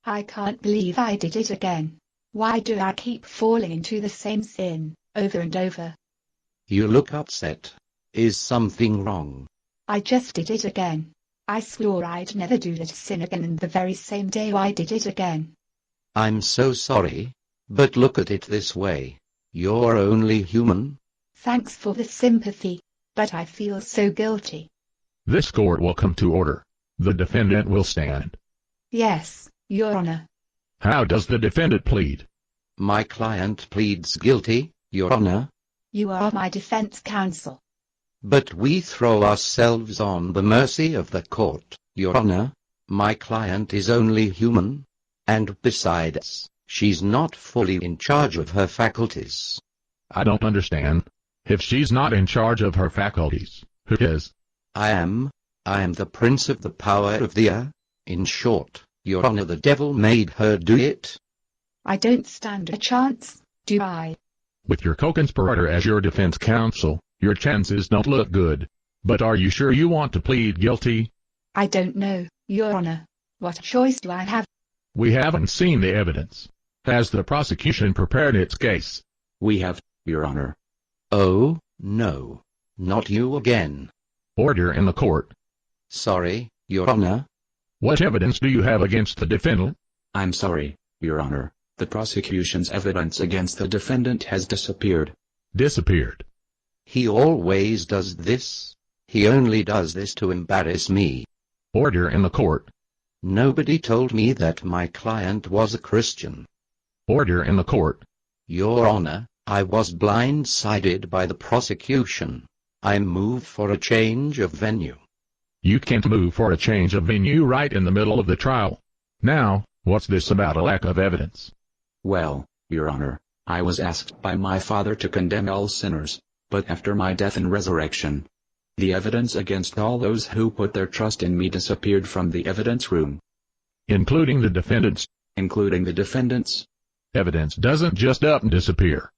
I can't believe I did it again. Why do I keep falling into the same sin, over and over? You look upset. Is something wrong? I just did it again. I swore I'd never do that sin again, and the very same day I did it again. I'm so sorry, but look at it this way. You're only human. Thanks for the sympathy, but I feel so guilty. This court will come to order. The defendant will stand. Yes, Your Honor. How does the defendant plead? My client pleads guilty, Your Honor. You are my defense counsel. But we throw ourselves on the mercy of the court, Your Honor. My client is only human. And besides, she's not fully in charge of her faculties. I don't understand. If she's not in charge of her faculties, who is? I am the prince of the power of the air. In short, Your Honor, the devil made her do it. I don't stand a chance, do I? With your co-conspirator as your defense counsel, your chances don't look good. But are you sure you want to plead guilty? I don't know, Your Honor. What choice do I have? We haven't seen the evidence. Has the prosecution prepared its case? We have, Your Honor. Oh, no. Not you again. Order in the court. Sorry, Your Honor. What evidence do you have against the defendant? I'm sorry, Your Honor. The prosecution's evidence against the defendant has disappeared. Disappeared. He always does this. He only does this to embarrass me. Order in the court. Nobody told me that my client was a Christian. Order in the court. Your Honor, I was blindsided by the prosecution. I move for a change of venue. You can't move for a change of venue right in the middle of the trial. Now, what's this about a lack of evidence? Well, Your Honor, I was asked by my Father to condemn all sinners, but after my death and resurrection, the evidence against all those who put their trust in me disappeared from the evidence room. Including the defendants? Including the defendants. Evidence doesn't just up and disappear.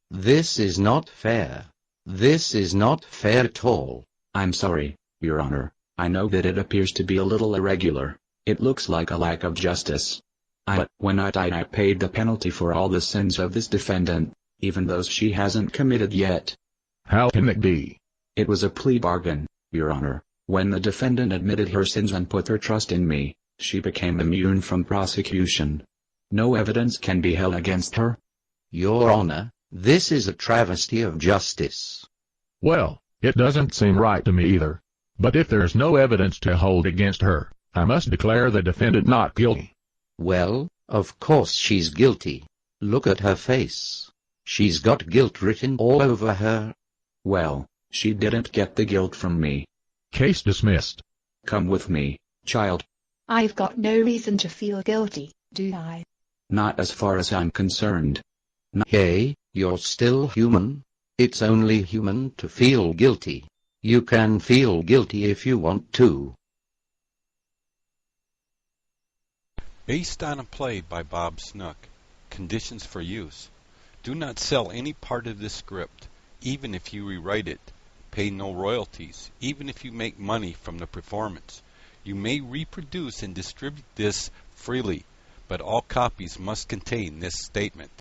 This is not fair. This is not fair at all. I'm sorry, Your Honor. I know that it appears to be a little irregular. It looks like a lack of justice. But when I died, I paid the penalty for all the sins of this defendant, even those she hasn't committed yet. How can it be? It was a plea bargain, Your Honor. When the defendant admitted her sins and put her trust in me, she became immune from prosecution. No evidence can be held against her. Your Honor, this is a travesty of justice. Well, it doesn't seem right to me either. But if there's no evidence to hold against her, I must declare the defendant not guilty. Well, of course she's guilty. Look at her face. She's got guilt written all over her. Well, she didn't get the guilt from me. Case dismissed. Come with me, child. I've got no reason to feel guilty, do I? Not as far as I'm concerned. Hey, you're still human. It's only human to feel guilty. You can feel guilty if you want to. Based on a play by Bob Snook, Conditions for Use. Do not sell any part of this script, even if you rewrite it. Pay no royalties, even if you make money from the performance. You may reproduce and distribute this freely, but all copies must contain this statement.